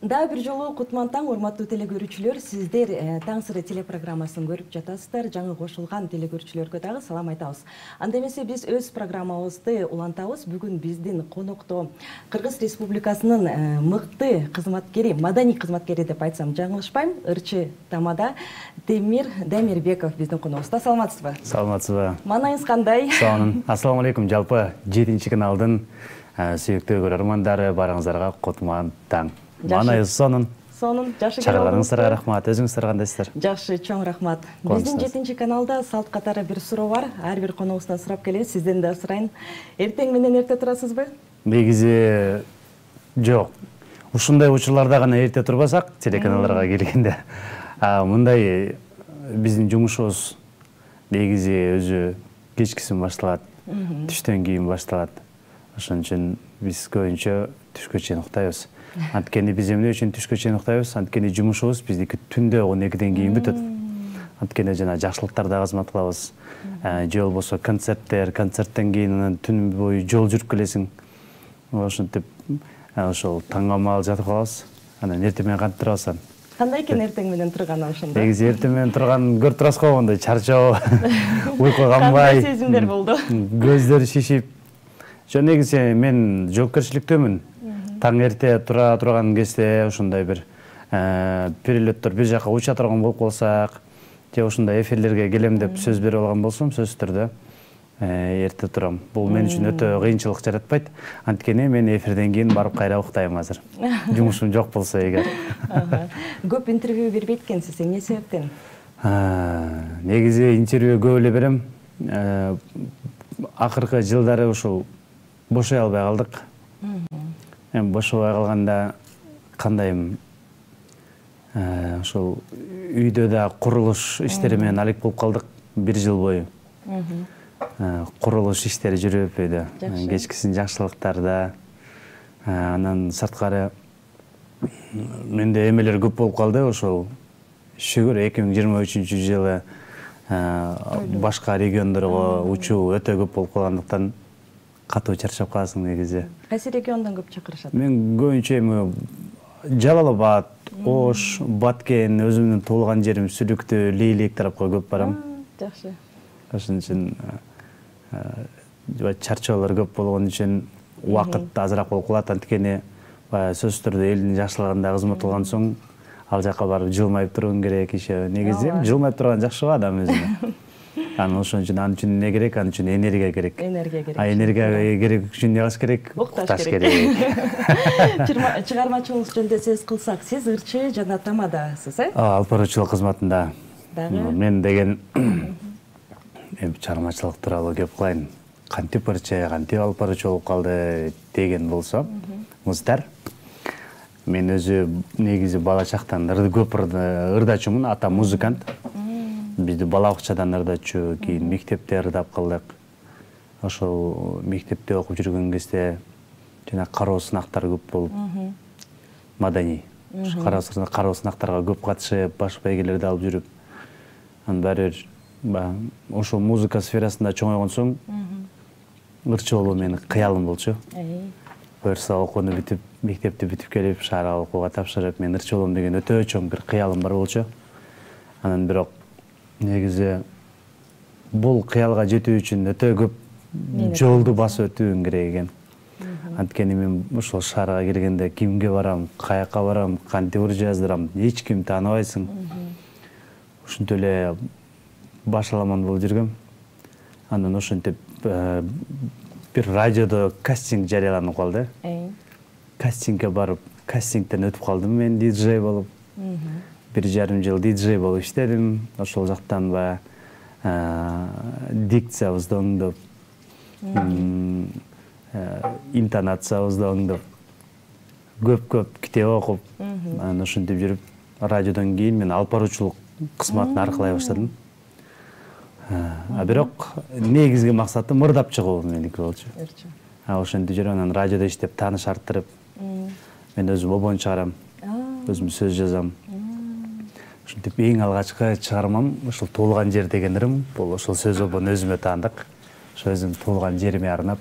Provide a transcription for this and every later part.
Да бир жолу кутман таң, урматтуу телекөрүүчүлөр, сиздер Таң сыры телепрограммасын көрүп жатасыздар. Жаңы кошулган телекөрүүчүлөргө дагы салам айтабыз. Анда эмесе биз өз программабызды улантабыз. Бүгүн биздин конокто Кыргыз Республикасынын мыкты кызматкери, маданий кызматкери деп айтсам жаңылышпайм, ырчы тамада Темир Дамирбеков биздин коногубузда. Саламатсызбы? Саламатсызбы. Маанайыңыз кандай? Сонун. Ассаламу алейкум. Жалпы 7-чи каналдын сүйүктүү көрөрмандары, барыңыздарга кутман таң. Маанайыңыз сонун. Сонун, жакшы чакырганыңыздарга рахмат. Өзүңүздөр кандайсыздар? Жакшы, чоң рахмат. Биздин 7-чи каналда салт катары бир суроо бар. Ар бир коногубуздан сурап келебиз. Сизден да сурайын. Эртең менен эрте турасызбы? Негизи жок. Ушундай учурларда гана эрте турбасак, телеканалдарга келгенде. Мындай биздин жумушубуз негизи өзү кечкисин башталат, түштөн кийин башталат. Ошон үчүн биз көбүнчө түшкө чейин уктайбыз. Анткени биз эмне үчүн түшкө чейин уктайбыз? Анткени жумушубуз биздики түндө 12ден кийин бүтөт. Анткени жана жакшылыктарда кызмат кылабыз. Же болбосо концерттен кийин түн бою жол жүрүп келесиң. Ошентип ошол таңга маал жатып калабыз. Анан эртең менен кантип турасың? Кандай экен эртең менен турган ошондо? Негизи эртең менен турган көрүп турасыз го, мындай чарчоо, уйку канбай. Кандай сезимдер болду? Көздөр шишип. Жөн негизи мен жоопкерчиликтөмүн. Таң эрте тура турган кезде ошондой бир перелеттер бир жака уча турган болуп калсак, же ошондой эфирлерге келем деп сөз берип алган болсом, сөзсүз түрдө эрте турам. Бул мен үчүн өтө кыйынчылык жаратпайт. Анткени мен эфирден кийин барып кайра уктайм азыр. Жумушум жок болсо эгер. Көп интервью бербейт экенсиз, эмне себептен? Негизи интервью көп эле берем. Акыркы жылдары ушул бошой албай калдык. Эми бошобой калганда кандайым ошол үйдө да курулуш иштери менен алек болуп калдык 1 жыл бою. Курулуш иштери жүрүп үйдө. Кечкисин жакшылыктарда. Анан сырткары менде эмелер көп болуп калды. Ошол шүгүр 2023-жылы башка региондорго учуу өтө көп болуп калгандыктан катуу чарчап каласың негизи. Кайсы региондон көп чакырышат? Мен көбүнчө эми Жалал Абад, Ош, Баткен, өзүмдүн туулган жерим Сүлүктү, Лейлек тарапка көп барам. Жакшы. Ошон үчүн чарчоолор көп болгон үчүн убакыт азыраак болуп калат. Анткени сөзсүз түрдө элдин жакшылыгында кызмат кылган соң ал жака барып жылмайып туруң керек иши. Негизи жылмайып турган жакшы го адам өзүнө. Анан ошон үчүн аны үчүн эмне керек? Аны үчүн энергия керек. Энергия керек. Энергия керек үчүн эмне кылыш керек? Укташ керек. Чыгармачылык жөнүндө сөз кылсак, сиз ырчы жана тамадасыз, алып баруучулук кызматында. Дагы? Мен деген чыгармачылык тууралуу кеп кылайын. Кантип ырчы, кантип алып баруучу болуп калды деген болсо, муздар. Мен өзү негизи бала чактан көп ырдачумун, атам музыкант. Бизди бала бакчадан ырдачу, кийин мектепте ырдап калдык. Ошол мектепте окуп жүргөн кезде жана кароо сынактар көп болуп, маданий. Кароо сынактарга көп катышып, баш байгелерди алып жүрүп, анан баары ошол музыка сферасында чоңойгон соң ырчы болуу менин кыялым болчу. Буюрса окууну бүтүп, мектепти бүтүп келип, шаарга окууга тапшырып, мен ырчы болом деген өтө чоң бир кыялым бар болчу. Анан бирок негизи бул кыялга жетүү үчүн өтө көп жолду басып өтүүң керек экен. Анткени мен ошол шаарга келгенде кимге барам, каяка барам, кантип ыр жаздырам, эч ким тааныбайсың. Ушинтип эле башаламан болуп жүргөм. Андан ошентип бир радиодо кастинг жарыяланып калды. Кастингге барып, кастингден өтүп калдым мен диджей болуп. 1,5 жыл диджей болуп иштедим. Ошол жактан дикциябызды оңдоп, интонациябызды оңдоп, көп китеп окуп, анан ошентип жүрүп, радиодон кийин мен алып баруучулук кызматын аркылай баштадым. Бирок негизги максатым ырдап чыгуу меники болчу. Ошентип жүрүп, анан радиодо иштеп, тааныш арттырып, мен өзүм обон чыгарам, өзүм сөз жазам. Ошентип эң алгачкы чыгармам ошол туулган жер деген ырым. Бул ошол сөз обон өзүмө таандык. Ошо өзүм туулган жериме арнап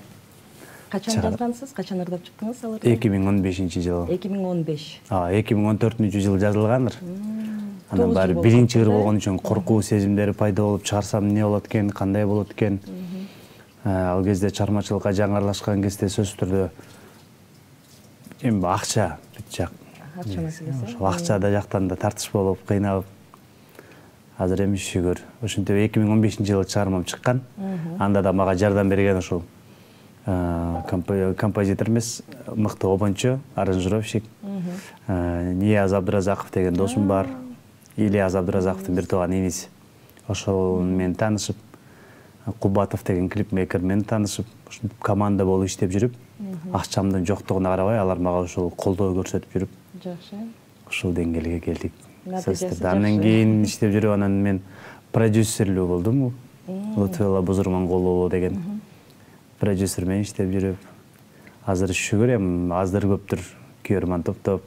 Качан жазгансыз? Качан ырдап чыктыңыз аларды? 2015-жыл. 2015. 2014-жыл жазылгандыр. Анан баары биринчи ыр болгон үчүн коркуу сезимдери пайда болуп, чыгарсам эмне болот экен, кандай болот экен. Ал кезде чыгармачылыкка жаңы аралашкан кезде сөзсүз түрдө эми акча бүт жак. Акча маселеси. Ошол акчада жактан да тартыш болуп, кыйналып. Азыр эми шүгүр. Ошентип 2015-жылы чыгармам чыккан. Анда да мага жардам берген ошол композитор эмес, мыкты обончу, аранжировщик. Нияз Абдыразаков деген досум бар. Ильяз Абдыразаковдун бир тууган иниси. Ошол менен таанышып, Кубатов деген клипмейкер менен таанышып, ушинтип команда болуп иштеп жүрүп, акчамдын жоктугуна карабай, алар мага ошол колдоо көрсөтүп жүрүп. Жакшы. Ушул деңгээлге келдик. Андан кийин иштеп жүрүп, анан мен продюсерлүү болдум. Лутфелла Бузурмангулова деген продюсер менен иштеп жүрүп, азыр шүгүр эми аздыр көптүр күйөрман топтоп,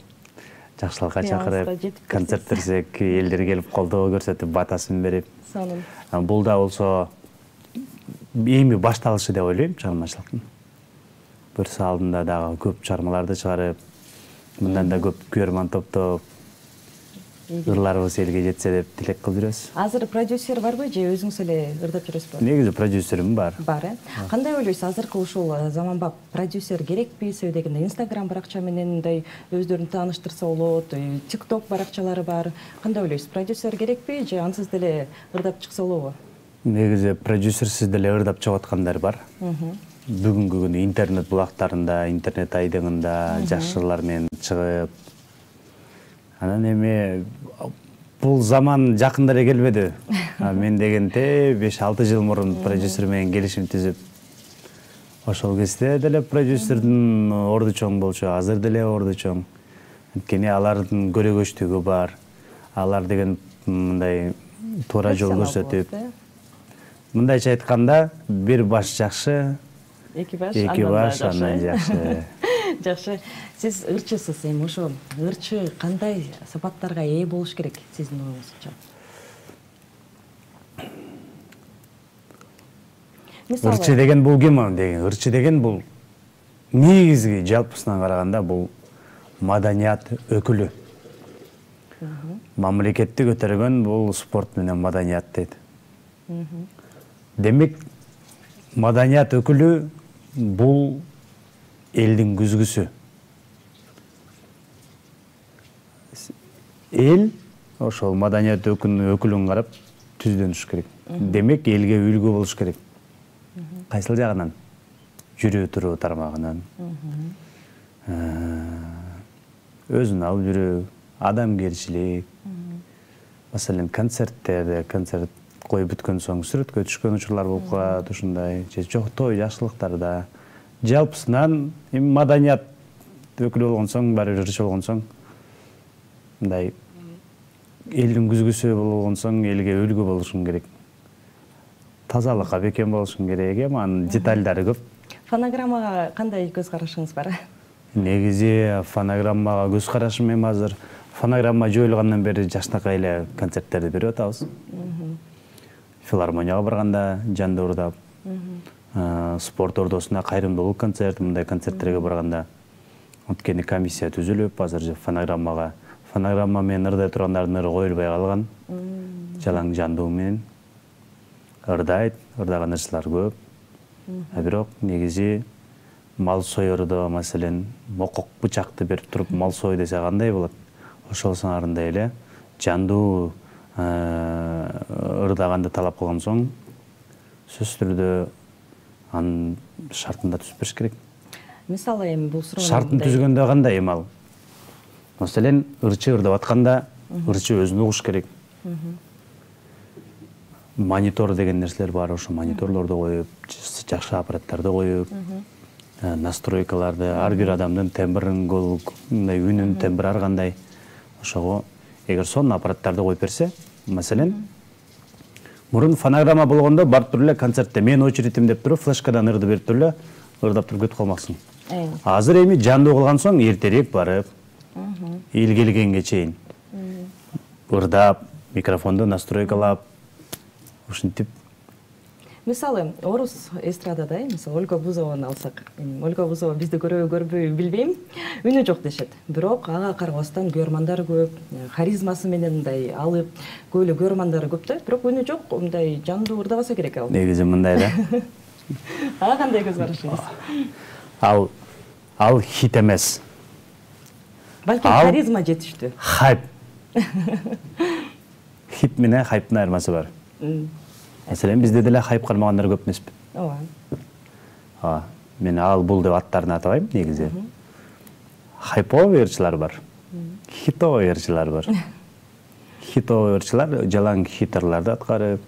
жакшылыкка чакырып, концерт берсек, элдер келип колдоо көрсөтүп, батасын берип. Сонун. Бул да болсо эми башталышы деп ойлойм чыгармачылыктын. Көрсө алдында дагы көп чыгармаларды чыгарып, мындан да көп күйөрман топтоп, ырларыбыз элге жетсе деп тилек кылып жүрөбүз. Азыр продюсер барбы же өзүңүз эле ырдап жүрөсүзбү? Негизи продюсерим бар. Бар, Кандай ойлойсуз, азыркы ушул заманбап продюсер керекпи? Себеби дегенде Instagram баракча менен мындай өздөрүн тааныштырса болот, TikTok баракчалары бар. Кандай ойлойсуз, продюсер керекпи же ансыз деле ырдап чыкса болобу? Негизи продюсерсиз деле ырдап чыгып аткандар бар. Бүгүнкү күнү интернет булактарында, интернет айдыңында жакшылар менен чыгып, анан эми бул заман жакында эле келбеди. Мен дегенде 5-6 жыл мурун продюсер менен келишим түзүп, ошол кезде деле продюсердин орду чоң болчу, азыр деле орду чоң. Анткени алардын көрөгөчтүгү бар. Алар деген мындай туура жол көрсөтүп, мындайча айтканда, бир баш жакшы, эки баш андан жакшы. Жакшы. Сиз ырчысыз, эми ошо ырчы кандай сапаттарга ээ болуш керек сиздин оюңузча? Ырчы деген бул ким деген? Ырчы деген бул негизги жалпысынан караганда бул маданият өкүлү. Мамлекетти көтөргөн бул спорт менен маданият дейт. Демек, маданият өкүлү бул элдин күзгүсү. Эл ошол маданият өкүлүн карап түздөнүш керек. Демек, элге үлгү болуш керек. Кайсыл жагынан? Жүрүү туруу тармагынан. Өзүн алып жүрүү, адамгерчилик. Маселен, концерттерде, концерт коюп бүткөн соң сүрөткө түшкөн учурлар болуп калат, ушундай, же жок той жакшылыктарда. Жалпысынан маданият өкүлү болгон соң, баары бир ырчы болгон соң, мындай элдин күзгүсү болгон соң, элге үлгү болушуң керек. Тазалыкка бекем болушуң керек, анын детальдары көп. Фонограммага кандай көз карашыңыз бар? Негизи фонограммага көз карашым эми азыр фонограмма жоюлгандан бери жакшынакай эле концерттерди берип атабыз. Филармонияга барганда жанда урдап, спорт ордосуна кайрымдуулук концерт, мындай концерттерге барганда анткени комиссия түзүлүп, азыр фонограмма менен ырдай тургандардын ыры коюлбай калган. Жалаң жандуу менен ырдайт, ырдаган ырчылар көп. Бирок негизи мал соердо, маселен, мокок бычакты берип туруп мал сой десе кандай болот? Ошол сыңарындай эле жандуу ырдаганды талап кылган соң, сөзсүз түрдө анын шартында түзүп бериш керек. Мисалы эми бул суроо шартын түзгөндө кандай эми ал? Маселен, ырчы ырдап атканда ырчы өзүн угуш керек. Монитор деген нерселер бар, ошо мониторлорду коюп, жакшы аппараттарды коюп, настройкаларды, ар бир адамдын тембрин, үнүн тембри ар кандай. Ошого эгер сонун аппараттарды коюп берсе, маселен, мурун фонограмма болгондо барып туруп эле концертте мен очередим деп туруп, флешкадан ырды берип туруп эле ырдап туруп кетип калмаксың. Азыр эми жандуу кылган соң эртерээк барып, эл келгенге чейин ырдап, микрофонду настройкалап, ушинтип. Мисалы, орус эстрадада, мисалы Ольга Бузованы алсак. Ольга Бузова бизди көрөбү көрбөйбү билбейм. Үнү жок дешет. Бирок ага карабастан көрөрмандар көп, харизмасы менен мындай алып, көйлө көрөрмандары көп да. Бирок үнү жок, мындай жандуу ырдабаса керек ал. Негизи мындай да. Ага кандай көз карашыңыз? Ал хит эмес. Балким харизма жетиштүү. Хайп. Хит менен хайптын айырмасы бар. Мәселен, бізде деле хайп кармагандар көп эмеспи? Ооба. Мен ал бул деп аттарын атабайм, негизи. Хайповый ырчылар бар. Хитовый ырчылар бар. Хитовый ырчылар жалаң хитарларды аткарып,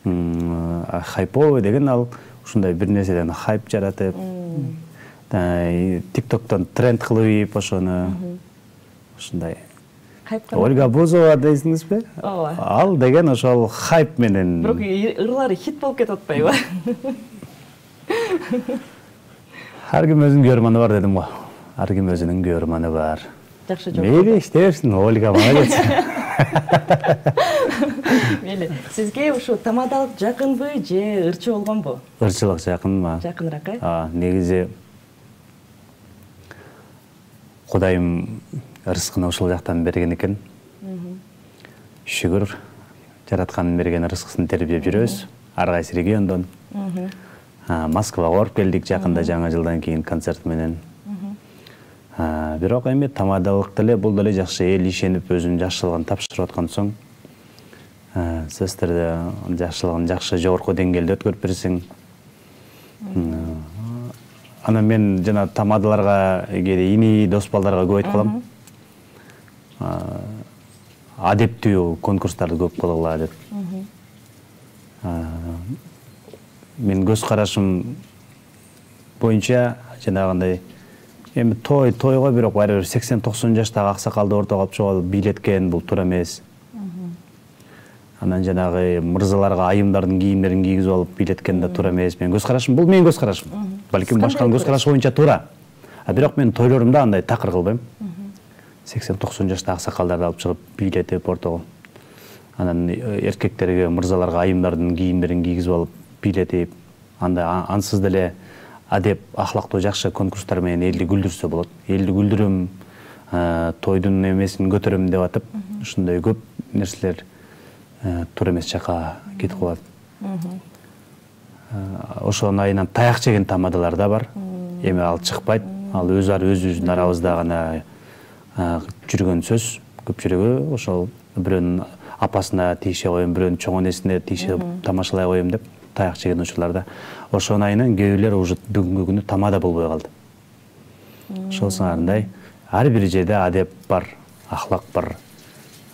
хайповый деген ал ушундай бир нерседен хайп жаратып, TikToктон тренд кылып ошону ушундай. Ольга Бузова дейсиңизби? Ооба. Ал деген ошол хайп менен. Бирок ырлары хит болуп кетип атпайбы? Ар ким өзүнүн көрөрманы бар дедим го. Ар ким өзүнүн көрөрманы бар. Жакшы жок. Мейли иштеберсин, Ольга молодец. Мейли. Сизге ушу тамадалык жакынбы же ырчы болгонбу? Ырчылык жакынмы? Жакыныраак, Негизи Кудайым рызкыны ушул жактан берген экен. Шүгүр, жаратканын берген рызкысын тербеп жүрөбүз. Ар кайсы региондон. Москвага барып келдик жакында жаңы жылдан кийин концерт менен. Бирок эми тамадалык деле бул деле жакшы эл ишенип өзүнүн жакшылыгын тапшырып аткан соң, сөздөрдө жакшылыгын жакшы жогорку деңгээлде өткөрүп берсең. Ана мен жана тамадаларга, кээде ини дос балдарга көп айтып калам. Адептүү конкурстарды көп кылгыла деп. Мен көз карашым боюнча жанагындай эми тойго бирок баары 80-90 жаштагы аксакалды ортого алып чыгып бийлеткен бул туура эмес. Анан жанагы мырзаларга айымдардын кийимдерин кийгизип алып бийлеткен да туура эмес. Мен көз карашым, бул менин көз карашым. Балким башканын көз карашы боюнча туура. Бирок мен тойлорумда андай такыр кылбайм. 80-90 жаштагы аксакалдарды алып чыгып бийлетип ортого. Анан эркектерге, мырзаларга айымдардын кийимдерин кийгизип алып бийлетип, андай ансыз деле адеп, ахлактуу жакшы конкурстар менен элди күлдүрсө болот. Элди күлдүрөм, тойдун эмесин көтөрөм деп атып, ушундай көп нерселер туура эмес жака кетип калат. Ошонун айынан таяк жеген тамадалар да бар. Эми ал чыкпайт. Ал өзүбүздүн арабызда гана жүргөн сөз. Көпчүлүгү ошол бирөөнүн апасына тийише коем, бирөөнүн чоң энесине тийише тамашалай коем деп таяк жеген учурларда. Ошонун айынан кээ бирлер уже бүгүнкү күнү тамада болбой калды. Ошол сыңарындай ар бир жерде адеп бар, ахлак бар.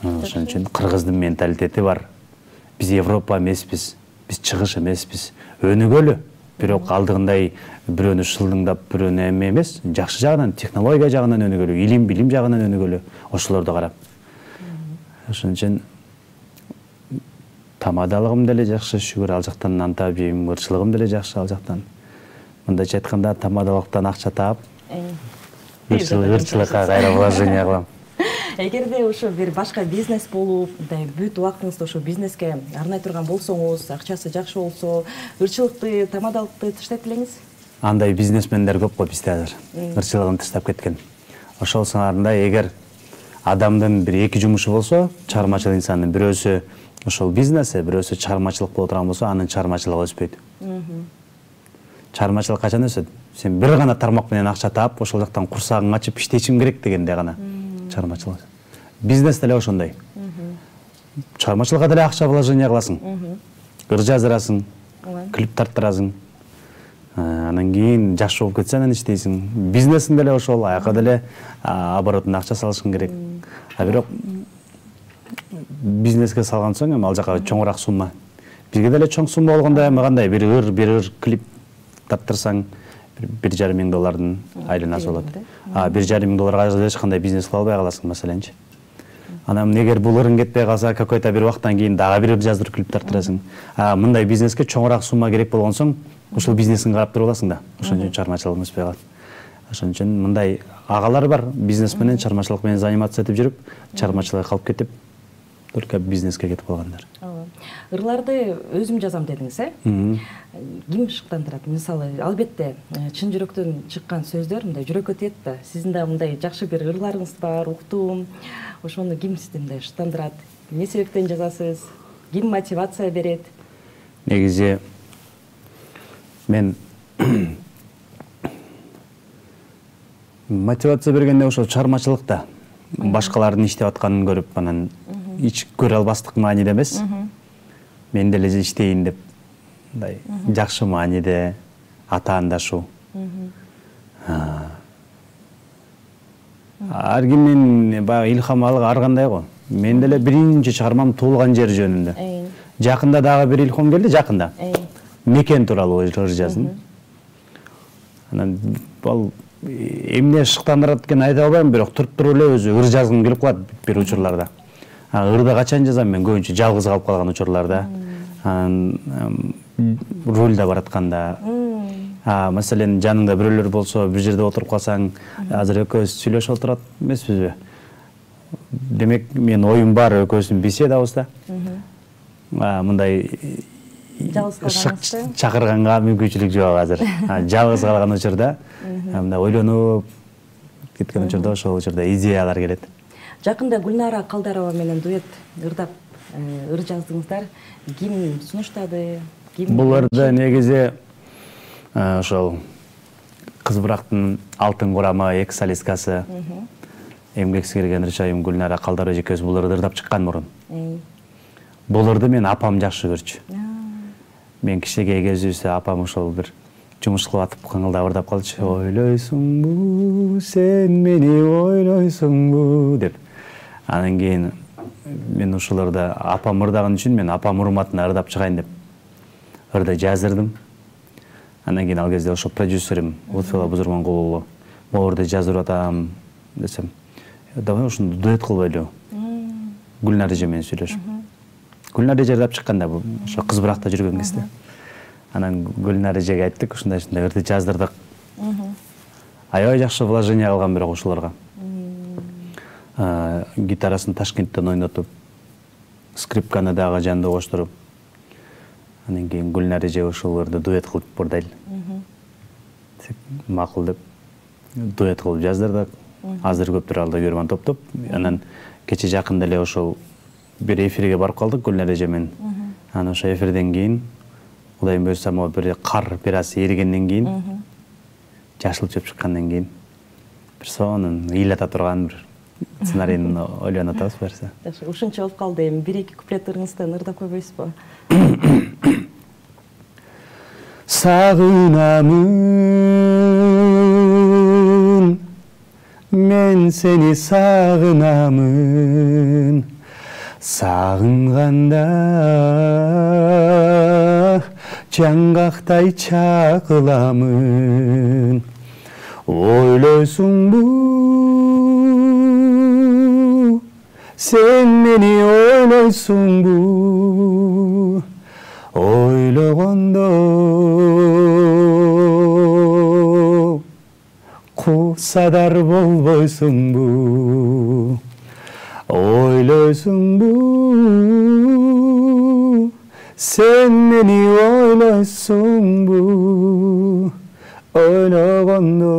Ошон үчүн кыргыздын менталитети бар. Биз Европа эмеспиз, биз чыгыш эмеспиз. Өнүгөлү. Бирок алдыгындай бирөөнү шылдыңдап, бирөөнү эме эмес, жакшы жагынан, технология жагынан өнүгөлү, билим жагынан өнүгөлү, ошолорду карап. Ошон үчүн тамадалыгым деле жакшы, шүгүр ал жактан антап жейм, ырчылыгым деле жакшы ал жактан. Мындайча айтканда тамадалыктан акча таап, ырчылыкка кайра вложение кылам. Эгерде ошо бир башка бизнес болуп, мындай бүт убактыңызды ошо бизнеске арнай турган болсоңуз, акчасы жакшы болсо, ырчылыкты, тамадалыкты таштайт элеңиз? Андай бизнесмендер көп го бизде азыр. Ырчылыгын таштап кеткен. Ошол сыңарында эгер адамдын бир эки жумушу болсо, чыгармачыл инсандын бирөөсү ошол бизнеси, бирөөсү чыгармачылык боло турган болсо, анын чыгармачылыгы өспөйт. Чыгармачылык качан өсөт? Сен бир гана тармак менен акча таап, ошол жактан курсагың ачып иштечим керек дегенде гана чыгармачылык. Бизнес деле ошондой. Чыгармачылыкка деле акча вложение кыласың. Ыр жаздырасың, клип тарттырасың. Анан кийин жакшы болуп кетсе анан иштейсиң. Бизнесин деле ошол, аяка деле оборотуна акча салышың керек. Бирок бизнеске салган соң эми ал жака чоңураак сумма. Бизге деле чоң сумма болгондо эми кандай бир ыр клип тарттырсаң $1,5 миң айланасы болот. $1,5 миң эч кандай бизнес кыла албай каласың маселенчи. Анан эгер бул ырың кетпей калса, какой-то бир убакыттан кийин дагы бир жаздырып клип тарттырасың. Мындай бизнеске чоңураак сумма керек болгон соң, ошол бизнесин карап туруп аласың да. Ошон үчүн чыгармачылык өспөй калат. Ошон үчүн мындай агалар бар, бизнес менен чыгармачылык менен заниматься этип жүрүп, чыгармачылыкка калып кетип, только бизнеске кетип калгандар. Ырларды өзүм жазам дедиңиз, Ким шыктандырат? Мисалы, албетте, чын жүрөктөн чыккан сөздөр мындай жүрөккө тиет да. Сиздин да мындай жакшы бир ырларыңыз бар, уктум. Ошону ким сизди мындай шыктандырат? Эмне себептен жазасыз? Ким мотивация берет? Негизи мен мотивация бергенде ошол чыгармачылыкта башкалардын иштеп атканын көрүп, анан ич көрө албастык мааниде эмес. Мен деле иштейин деп, мындай жакшы мааниде атаандашуу. Ар кимдин баягы илхам алгы ар кандай го. Мен деле биринчи чыгармам туулган жер жөнүндө. Жакында дагы бир илхам келди, жакында. Мекен тууралуу ыр жаздым. Анан ал эмне шыктандырат экенин айта албайм, бирок туруп эле өзү ыр жазгым келип калат бир учурларда. Ырды качан жазам мен? Көбүнчө жалгыз калып калган учурларда. Рөлдө баратканда. Маселен, жаныңда бирөөлөр болсо, бир жерде отуруп калсаң, азыр экөөбүз сүйлөшүп отурат эмеспизби? Демек, мен оюм бар, экөөбүздүн беседабыз да. Мындай чакырганга мүмкүнчүлүк жок азыр. Жалгыз калган учурда, мындай ойлонуп кеткен учурда ошол учурда идеялар келет. Жакында Гүлнара Калдарова менен дуэт ырдап ыр жаздыңыздар. Ким сунуштады? Бул ырды негизи ошол Кыз Бурактын алтын курамы, эки солисткасы, эмгек сиңирген ырчайым Гүлнара Калдарова экөөбүз бул ырды ырдап чыккан мурун. Бул ырды мен апам жакшы көрчү. Мен кичинекей кезибизде апам ошол бир жумуш кылып атып кыңылдап ырдап калчу. Ойлойсуңбу, сен мени ойлойсуңбу деп. Анан кийин мен ушуларды апам ырдаган үчүн мен апам урматына ырдап чыгайын деп ырды жаздырдым. Анан кийин ал кезде ошо продюсерим Лутфулла Бузурмангулова могу ырды жаздырып атам десем, давай ушуну дуэт кылбайлы. Гүлнар эже менен сүйлөшүп. Гүлнар эже ырдап чыкканда ошо Кыз Буракта жүргөн кезде. Анан Гүлнар эжеге айттык, ушундай ырды жаздырдык. Аябай жакшы вложение кылган бирок ушуларга. Гитарасын Ташкенттен ойнотуп, скрипканы дагы жанында коштуруп. Анан кийин Гүлнар эже ушул ырды дуэт кылып бурдайлы. Макул деп дуэт кылып жаздырдык. Азыр көптөр алда көрмөн топтоп. Анан кече жакында эле ошол бир эфирге барып калдык Гүлнар эже менен. Анан ошо эфирден кийин Кудайым буйрса могу бир кар бир аз эригенден кийин, жашыл чөп чыккандан кийин бир сонун ыйлата турган бир сценарийин ойлонуп атабыз буюрса. Ушунча болуп калды, эми бир-эки куплет ырыңыздан ырдап койбойсузбу? Сагынамын, мен сени сагынамын, сагынганда жаңгактай чакыламын. Ойлойсуңбу, сен мени ойлойсуңбу, ойлогондо кусадар болбойсуңбу, ойлойсуңбу, сен мени ойлойсуңбу, ойлогондо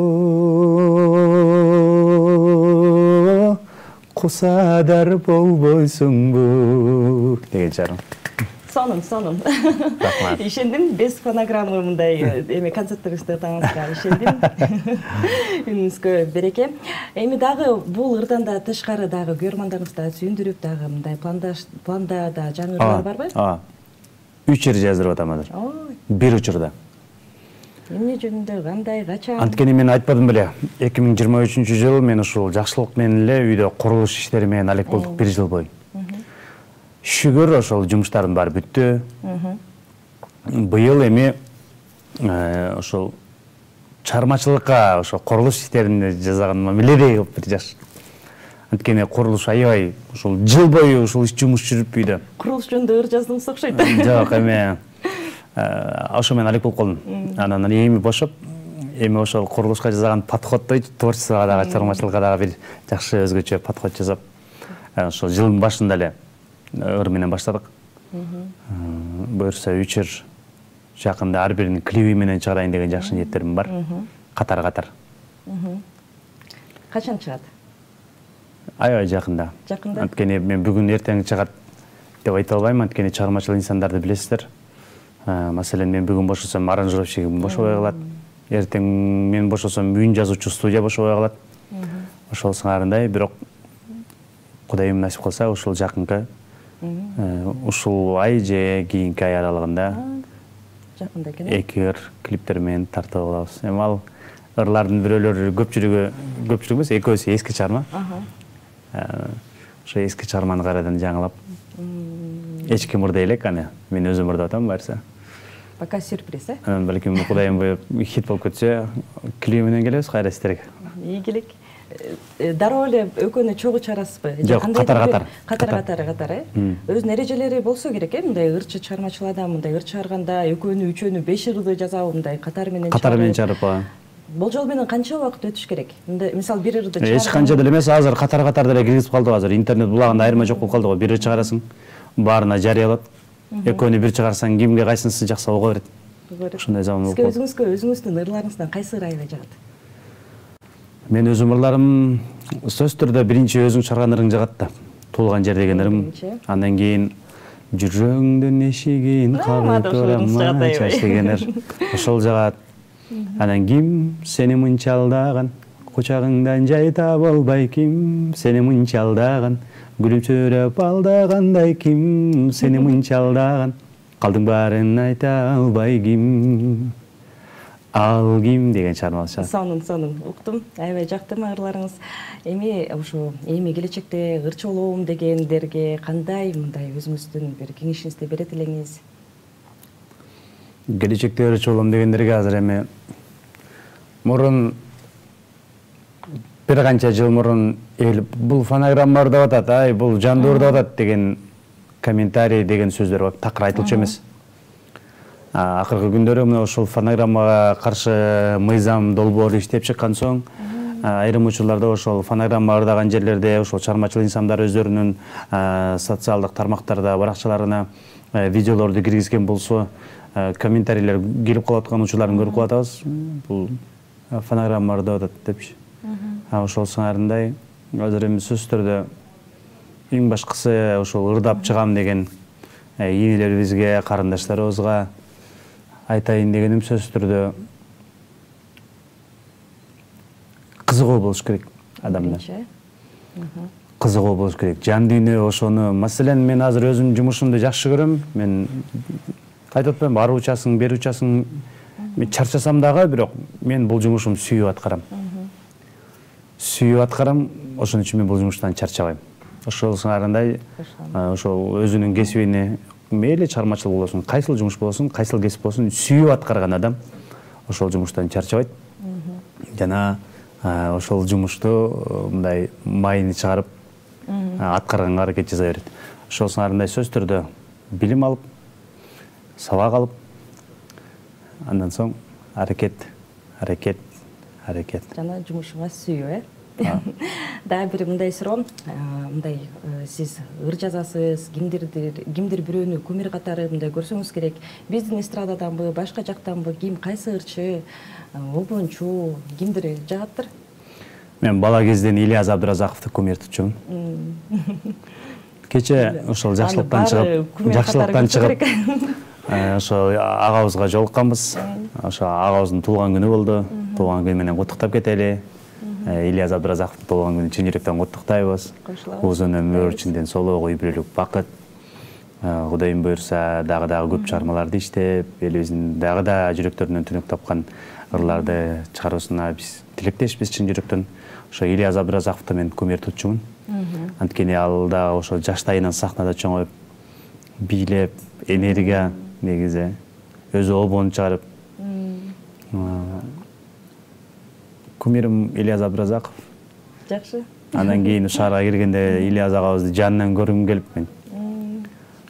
кусадар болбойсуңбу деген чарым. Сонун. Ишендим, без фонограммы мындай эми концерттериңизди таңызга ишендим. Үнүңүзгө береке. Эми дагы бул ырдан да тышкары дагы көрөрмандарыбызды сүйүндүрүп дагы мындай планда да жаңы ырлар барбы? 3 ыр жаздырып атам азыр. Бир учурда. Эмне жөнүндө, кандай, качан? Анткени мен айтпадым беле, 2023-жылы мен ушул жакшылык менен эле үйдө курулуш иштери менен алек болдук 1 жыл бою. Шүгүр ошол жумуштардын баары бүттү. Быйыл эми ошол чыгармачылыкка, ошо курулуш иштерине жасаганыма милдей кылып бир жаш. Анткени курулуш аябай ошол жыл бою ушул жумуш жүрүп үйдө. Курулуш жөнүндө ыр жаздыңыз окшойт. Жок, эми ошо менен алек болуп калдым. Анан эми бошоп, эми ошол курулушка жасаган подходтой творчествого дагы, чыгармачылыкка дагы бир жакшы өзгөчө подход жасап, ошол жылдын башында эле ыр менен баштадык. Буюрса 3 жыл жакында ар биринин клиби менен чыгарайын деген жакшы ниеттерим бар. Катар. Качан чыгат? Аябай жакында. Анткени мен бүгүн эртең чыгат деп айта албайм, анткени чыгармачыл инсандарды билесиздер. Маселен, мен бүгүн бошосом аранжировщигим бошобой калат. Эртең мен бошосом үйүн жазуучу студия бошобой калат. Ошол сыңарындай, бирок Кудайым насип кылса, ушул жакынкы ушул ай же кийинки ай аралыгында жакында экен. 2 клиптер менен тартып алабыз. Эми ал ырлардын бирөөлөрү көпчүлүгү эмес, экөөсү эски чыгарма. Ошо эски чыгарманы кайрадан жаңылап. Эч ким ырдай элек, аны мен өзүм ырдап атам барса. Пока сюрприз, Балким Кудайым хит болуп кетсе, клип менен келебиз кайра сиздерге. Ийгилик. Дароо эле экөөнү чогуу чыгарасызбы? Жок, катар. Өзүнүн эрежелери болсо керек, мындай ырчы чыгармачыл адам мындай ыр чыгарганда экөөнү, үчөөнү, 5 ырды жазабы, мындай катар менен чыгарып. Болжол менен канча убакыт өтүш керек? Мисалы бир ырды чыгарып. Эч канча деле эмес, азыр катар деле киргизип калдык. Азыр интернет булагында айырма жок болуп калды го. Бир ыр чыгарасың, баарына жарыялат. Экөөнү бир чыгарсаң, кимге кайсынысы жакса ого берет. Ушундай заман болуп калды. Сизге өзүңүздүн ырларыңыздан кайсы ыр аябай жагат? Мен өзүм ырларым сөз түрдө биринчи өзүң чыгарган ырың жагат да. Туулган жер деген ырым. Андан кийин жүрөгүңдүн эшигин кагып турам чач деген ыр. Ошол жагат. Анан ким сени мынча алдаган, кучагыңдан жай таба албай ким сени мынча алдаган, күлүмсүрөп алдагандай ким сени мынча алдаган, калдың баарын айта албай ким. Ал ким деген чыгарма. Сонун уктум. Аябай жактырма ырларыңыз. Эми ошо келечекте ырчы болобум дегендерге кандай мындай өзүңүздүн бир кеңешиңизди берет элеңиз? Келечекте ырчы болом дегендерге азыр эми мурун бир канча жыл мурун эл бул фонограмма ырдап атат, бул жандуу ырдап атат деген комментарий деген сөздөр такыр айтылчу эмес. Акыркы күндөрү мына ушул фонограммага каршы мыйзам долбоор иштеп чыккан соң, айрым учурларда ошол фонограмма ырдаган жерлерде ошол чыгармачыл инсандар өздөрүнүн социалдык тармактарда, баракчаларына видеолорду киргизген болсо, комментарийлер келип калып аткан учурларын көрүп калатабыз. Бул фонограмма ырдап атат депчи. Ошол сыңарындай азыр эми сөз түрдө эң башкысы ошол ырдап чыгам деген ийнелерибизге, карындаштарыбызга айтайын дегеним сөз түрдө кызыгуу болуш керек адамда. Кызыгуу болуш керек. Жан дүйнө ошону, маселен, мен азыр өзүм жумушумду жакшы көрөм. Мен айтып атпаймынбы, ары учасың, бери учасың. Мен чарчасам дагы, бирок мен бул жумушумду сүйүп аткарам. Ошон үчүн мен бул жумуштан чарчабайм. Ошол сыңарындай ошол өзүнүн кесибини, мейли чыгармачыл болосун, кайсыл жумуш болосун, кайсыл кесип болосун, сүйүп аткарган адам ошол жумуштан чарчабайт. Жана ошол жумушту мындай майыны чыгарып аткарганга аракет жасай берет. Ошол сыңарындай сөз түрдө билим алып, сабак алып, андан соң аракет. Жана жумушуңа сүйүү, Дагы бир мындай суроо, мындай сиз ыр жазасыз, кимдир бирөөнү кумир катары мындай көрсөңүз керек. Биздин эстрададанбы, башка жактанбы, ким кайсы ырчы, обончу, кимдир жагаттыр? Мен бала кезден Ильяз Абдыразаковду кумир tutчумун. Кече ошол жакшылыктан чыгып, ошол агабызга жолукканбыз. Ошо агабыздын туулган күнү болду. Туулган күнү менен куттуктап кетели. Ильяз Абдыразаковдун туулган күнүн чын жүрөктөн куттуктайбыз. Узун өмүр, чынден солого үй бүлөлүк бакыт. Кудайым буйрса дагы көп чыгармаларды иштеп, элибиздин дагы жүрөктөрүнөн түнөк тапкан ырларды чыгаруусуна биз тилектешпиз чын жүрөктөн. Ошо Ильяз Абдыразаковду мен кумир tutчумун. Анткени ал да ошо жаштайынан сахнада чоңоюп, бийлеп, энергия негизи өзү обон чыгарып. Кумирим Ильяз Абдыразаков. Жакшы. Андан кийин шаарга киргенде Ильяз агабызды жанынан көргүм келип мен.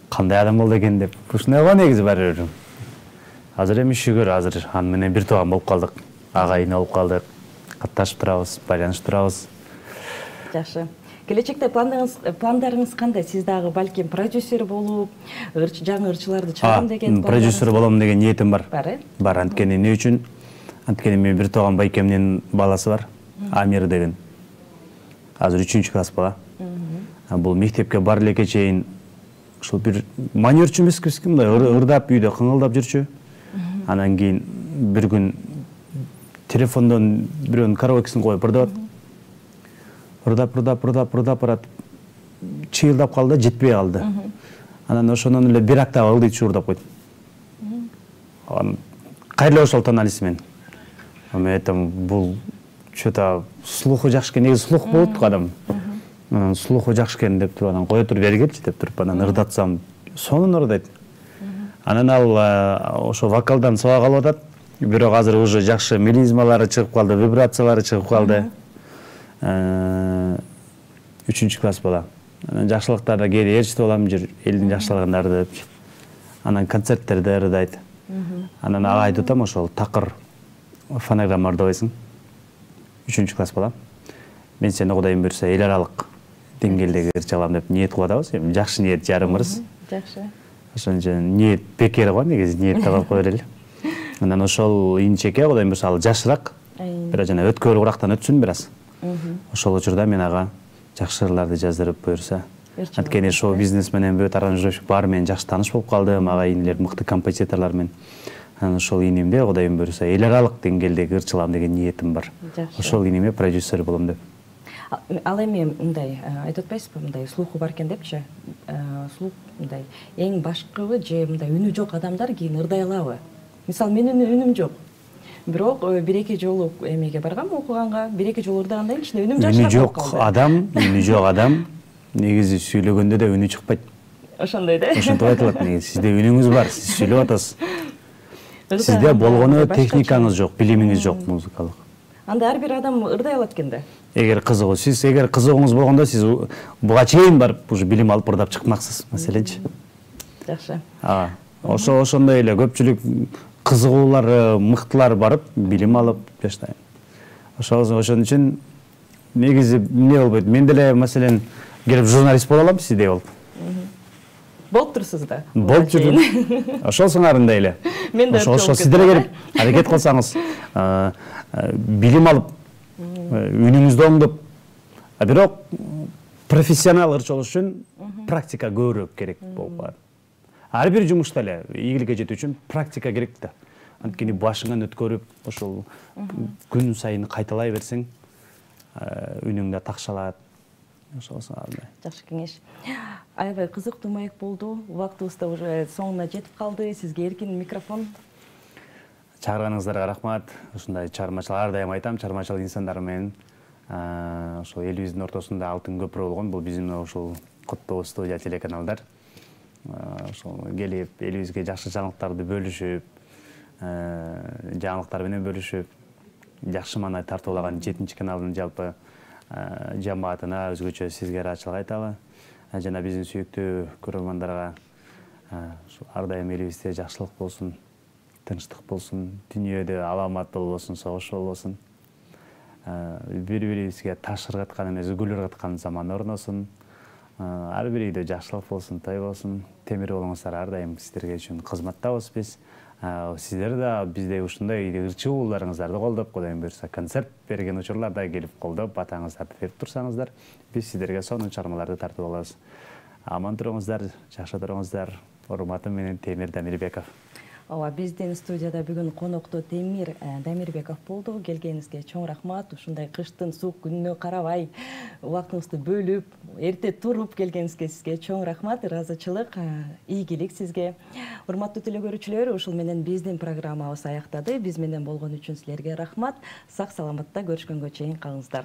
Кандай адам болду экен деп. Ушундай го негизи баары бир. Азыр эми шүгүр, азыр аны менен бир тууган болуп калдык. Агайын болуп калдык. Катташып турабыз, байланышып турабыз. Жакшы. Келечекте пландарыңыз кандай? Сиз дагы балким продюсер болуп, жаңы ырчыларды чыгарам деген продюсер болом деген ниетим бар. Бар, Бар, анткени эмне үчүн? Анткени мен бир тууган байкемдин баласы бар, Амир деген. Азыр 3-чү класс бала. Бул мектепке бар элекке чейин ошол бир манерчү эмеспи, мындай ырдап үйдө кыңылдап жүрчү. Анан кийин бир күн телефондон бирөөнүн караокесин коюп ырдап барат. Чыйылдап калды, жетпей калды. Анан ошондон эле бир октава ылдый чуурдап койду. Анан кайра ошол тоналист мен. Мен айтам, бул что-то слуху жакшы экен, негизи слух болот адам. Слуху жакшы экен деп туруп, анан кое туруп бери келчи деп туруп, анан ырдатсам, сонун ырдайт. Анан ал ошо вокалдан сабак алып атат. Бирок азыр уже жакшы мелизмалары чыгып калды, вибрациялары чыгып калды. 3-чү класс бала. Анан жакшылыктарда кээде ээрчитип алам, элдин жакшылыгын ырдап. Анан концерттерде ырдайт. Анан ага айтып атам, ошол такыр фонограмма ырдабайсың. 3-чү класс бала. Мен сени Кудайым буйрса эл аралык деңгээлдеги ырчы алам деп ниет кылып атабыз. Эми жакшы ниет жарым ырыс. Жакшы. Ошон үчүн ниет бекер го, негизи ниетти алып кое берели. Анан ошол инчеке Кудайым буйрса ал жашыраак, бирок жана өткөр урактан өтсүн бир аз. Ошол учурда мен ага жакшы ырларды жаздырып буйрса. Анткени шоу бизнес менен бүт аранжировщик бар, мен жакшы тааныш болуп калдым, ага инилер мыкты композиторлор менен. Анан ошол инимде Кудайым буйрса эл аралык деңгээлдеги ырчы алам деген ниетим бар. Ошол иниме продюсер болом деп. Ал эми мындай айтып атпайсызбы, мындай слуху бар экен депчи? Слух мындай эң башкыбы же мындай үнү жок адамдар кийин ырдай алабы? Мисалы менин үнүм жок. Бирок бир-эки жолу эмеге баргам, окуганга, бир-эки жолу ырдагандан кийин үнүм жакшырап калды. Үнү жок адам негизи сүйлөгөндө да үнү чыкпайт. Ошондой да? Ошентип айтылат негизи. Сизде үнүңүз бар, сиз сүйлөп атасыз. Сизде болгону техникаңыз жок, билимиңиз жок музыкалык. Анда ар бир адам ырдай алат экен да. Эгер кызыгыңыз болгондо сиз буга чейин барып уже билим алып ырдап чыкмаксыз, маселенчи. Жакшы. Ошондой эле көпчүлүк кызыгуулар, мыктылар барып билим алып жаштайм. Ошон үчүн негизи эмне болбойт. Мен деле маселен келип журналист боло алам, сиздей болуп. Болуп турсуз да. Болуп жүрдүм. Ошол сыңарындай эле. Мен да ошол сиз деле келип аракет кылсаңыз, билим алып, үнүңүздү оңдоп, бирок профессионал ырчы болуш үчүн практика көбүрөөк керек болуп калат. Ар бир жумушта эле ийгиликке жетүү үчүн практика керек да. Анткени башыңан өткөрүп, ошол күн сайын кайталай берсең, үнүң да такшалат. Ошол сыңарындай. Жакшы кеңеш. Аябай кызыктуу маек болду. Убактыбыз да уже соңуна жетип калды. Сизге эркин микрофон. Чакырганыңыздарга рахмат. Ушундай чыгармачыл, ар дайым айтам, чыгармачыл инсандар менен ошол элибиздин ортосунда алтын көпүрө болгон. Бул биздин ушул Коттоо студия телеканалдар. Ошол келип элибизге жакшы жаңылыктарды бөлүшүп, жаңылыктар менен бөлүшүп, жакшы маанай тартуулаган 7 каналдын жалпы жамаатына өзгөчө сизге ыраазычылык айталы. Жана биздин сүйүктүү көрөрмандарга ар дайым элибизде жакшылык болсун, тынчтык болсун, дүйнөдө аламат болбосун, согуш болбосун. Бири-бирибизге таш ыргаткан эмес, гүл ыргаткан заман орносун. Ар бир үйдө жакшылык болсун, той болсун. Темир болуңуздар, ар дайым сиздерге үчүн кызматтабыз биз. Сиздер да биздей ушундай ырчы ууларыңыздарды колдоп, Кудайым буйрса концерт берген учурларда келип колдоп, батаңыздарды берип турсаңыздар, биз сиздерге сонун чыгармаларды тартып алабыз. Аман туруңуздар, жакшы туруңуздар. Урматым менен Темир Дамирбеков. Ооба, биздин студияда бүгүн конокто Темир Дамирбеков болду. Келгениңизге чоң рахмат. Ушундай кыштын суук күнүнө карабай, убактыңызды бөлүп, эрте туруп келгениңизге сизге чоң рахмат, ыраазычылык, ийгилик сизге. Урматтуу телекөрүүчүлөр, ушул менен биздин программабыз аяктады. Биз менен болгон үчүн силерге рахмат. Сак саламатта көрүшкөнгө чейин калыңыздар.